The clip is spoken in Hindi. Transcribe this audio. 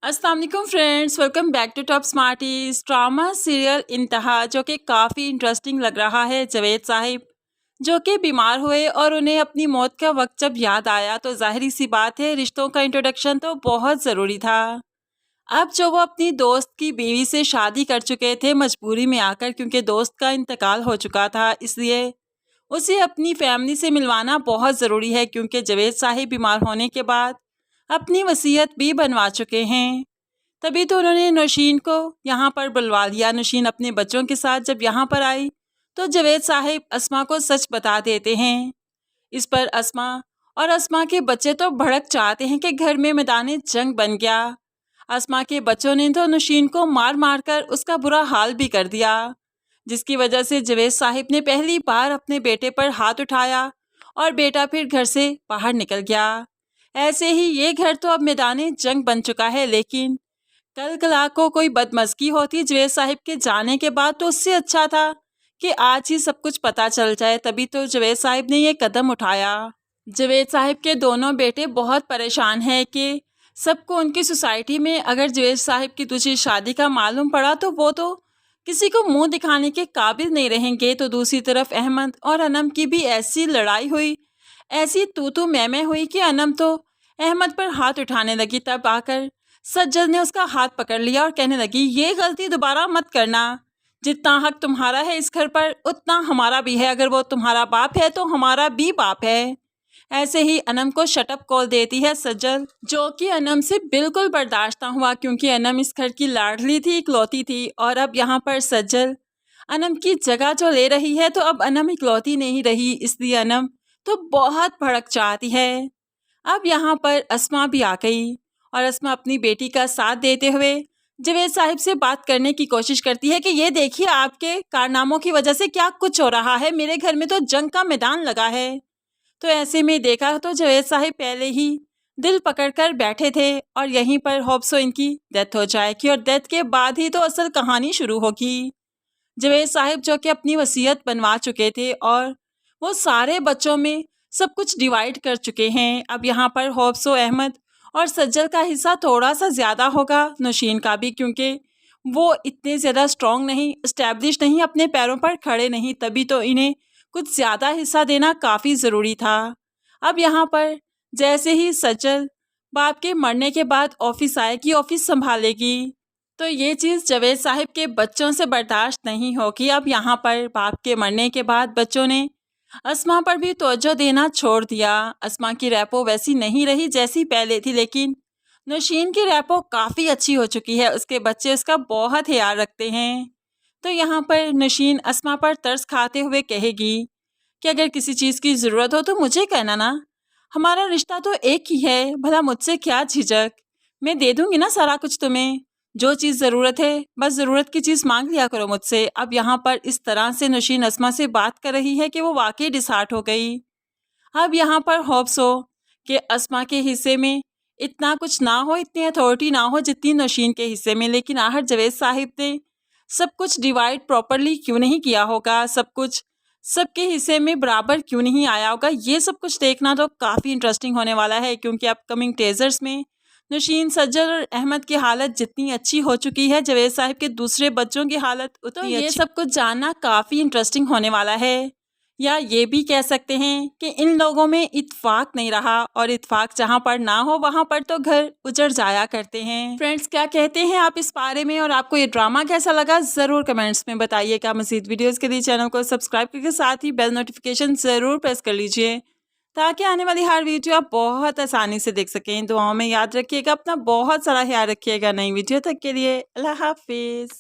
अस्सलाम वालेकुम friends, welcome back to Top Smarties. Drama serial Inteha जो कि काफ़ी इंटरेस्टिंग लग रहा है। जावेद साहिब जो कि बीमार हुए और उन्हें अपनी मौत का वक्त जब याद आया तो जाहिर सी बात है रिश्तों का इंट्रोडक्शन तो बहुत ज़रूरी था। अब जो वो अपनी दोस्त की बीवी से शादी कर चुके थे मजबूरी में आकर, क्योंकि दोस्त का इंतकाल हो चुका था, इसलिए उसे अपनी फैमिली से मिलवाना बहुत ज़रूरी है, क्योंकि जावेद साहिब बीमार होने के बाद अपनी वसीयत भी बनवा चुके हैं। तभी तो उन्होंने नौशीन को यहाँ पर बुलवा लिया। नौशीन अपने बच्चों के साथ जब यहाँ पर आई तो जावेद साहिब अस्मा को सच बता देते हैं। इस पर अस्मा और अस्मा के बच्चे तो भड़क चाहते हैं कि घर में मैदान जंग बन गया। अस्मा के बच्चों ने तो नौशीन को मार मार कर उसका बुरा हाल भी कर दिया, जिसकी वजह से जावेद साहिब ने पहली बार अपने बेटे पर हाथ उठाया और बेटा फिर घर से बाहर निकल गया। ऐसे ही ये घर तो अब मैदान जंग बन चुका है। लेकिन कल कला को कोई बदमज़गी होती जावेद साहिब के जाने के बाद तो उससे अच्छा था कि आज ही सब कुछ पता चल जाए। तभी तो जावेद साहिब ने ये कदम उठाया। जावेद साहिब के दोनों बेटे बहुत परेशान हैं कि सबको उनकी सोसाइटी में अगर जावेद साहिब की दूसरी शादी का मालूम पड़ा तो वो तो किसी को मुंह दिखाने के काबिल नहीं रहेंगे। तो दूसरी तरफ अहमद और अनम की भी ऐसी लड़ाई हुई, ऐसी तू मैं हुई कि अनम तो अहमद पर हाथ उठाने लगी। तब आकर सज्जद ने उसका हाथ पकड़ लिया और कहने लगी, ये गलती दोबारा मत करना। जितना हक तुम्हारा है इस घर पर उतना हमारा भी है। अगर वो तुम्हारा बाप है तो हमारा भी बाप है। ऐसे ही अनम को शटअप कॉल देती है सज्जद, जो कि अनम से बिल्कुल बर्दाश्त ना हुआ, क्योंकि अनम इस घर की लाडली थी, इकलौती थी। और अब यहाँ पर सज्जद अनम की जगह जो ले रही है तो अब अनम इकलौती नहीं रही, इसलिए अनम तो बहुत भड़क चाहती है। अब यहाँ पर अस्मा भी आ गई और अस्मा अपनी बेटी का साथ देते हुए जावेद साहिब से बात करने की कोशिश करती है कि ये देखिए आपके कारनामों की वजह से क्या कुछ हो रहा है, मेरे घर में तो जंग का मैदान लगा है। तो ऐसे में देखा तो जावेद साहिब पहले ही दिल पकड़कर बैठे थे और यहीं पर होप्सो इनकी डेथ हो जाएगी और डेथ के बाद ही तो असल कहानी शुरू होगी। जावेद साहिब जो कि अपनी वसीयत बनवा चुके थे और वो सारे बच्चों में सब कुछ डिवाइड कर चुके हैं। अब यहाँ पर होप्सो, अहमद और सज्जल का हिस्सा थोड़ा सा ज़्यादा होगा, नौशीन का भी, क्योंकि वो इतने ज़्यादा स्ट्रॉन्ग नहीं, इस्टेब्लिश नहीं, अपने पैरों पर खड़े नहीं, तभी तो इन्हें कुछ ज़्यादा हिस्सा देना काफ़ी ज़रूरी था। अब यहाँ पर जैसे ही सज्जल बाप के मरने के बाद ऑफिस आएगी, ऑफिस संभालेगी, तो ये चीज़ जावेद साहिब के बच्चों से बर्दाश्त नहीं होगी। अब यहाँ पर बाप के मरने के बाद बच्चों ने अस्मा पर भी तवज्जो देना छोड़ दिया। अस्मा की रैपो वैसी नहीं रही जैसी पहले थी, लेकिन नौशीन की रैपो काफ़ी अच्छी हो चुकी है। उसके बच्चे उसका बहुत ख्याल रखते हैं। तो यहाँ पर नौशीन अस्मा पर तरस खाते हुए कहेगी कि अगर किसी चीज़ की ज़रूरत हो तो मुझे कहना ना, हमारा रिश्ता तो एक ही है, भला मुझसे क्या झिझक, मैं दे दूँगी ना सारा कुछ तुम्हें। जो चीज़ ज़रूरत है बस ज़रूरत की चीज़ मांग लिया करो मुझसे। अब यहाँ पर इस तरह से नौशीन अस्मा से बात कर रही है कि वो वाकई डिसहार्ट हो गई। अब यहाँ पर होप्स हो कि अस्मा के हिस्से में इतना कुछ ना हो, इतनी अथॉरिटी ना हो जितनी नौशीन के हिस्से में, लेकिन आहर जावेद साहिब ने सब कुछ डिवाइड प्रॉपरली क्यों नहीं किया होगा, सब कुछ सबके हिस्से में बराबर क्यों नहीं आया होगा। ये सब कुछ देखना तो काफ़ी इंटरेस्टिंग होने वाला है, क्योंकि अपकमिंग टेजर्स में नौशीन, सज्जल और अहमद की हालत जितनी अच्छी हो चुकी है, जावेद साहिब के दूसरे बच्चों की हालत उतनी अच्छी। ये सब कुछ जानना काफ़ी इंटरेस्टिंग होने वाला है। या ये भी कह सकते हैं कि इन लोगों में इत्फाक नहीं रहा, और इत्फाक जहाँ पर ना हो वहाँ पर तो घर उजड़ जाया करते हैं। फ्रेंड्स, क्या कहते हैं आप इस बारे में, और आपको ये ड्रामा कैसा लगा ज़रूर कमेंट्स में बताइएगा। मज़ीद वीडियोस के लिए चैनल को सब्सक्राइब करके साथ ही बेल नोटिफिकेशन ज़रूर प्रेस कर लीजिए, ताकि आने वाली हर वीडियो आप बहुत आसानी से देख सकें। दुआओं में याद रखिएगा, अपना बहुत सारा ख्याल रखिएगा। नई वीडियो तक के लिए अल्लाह हाफिज़।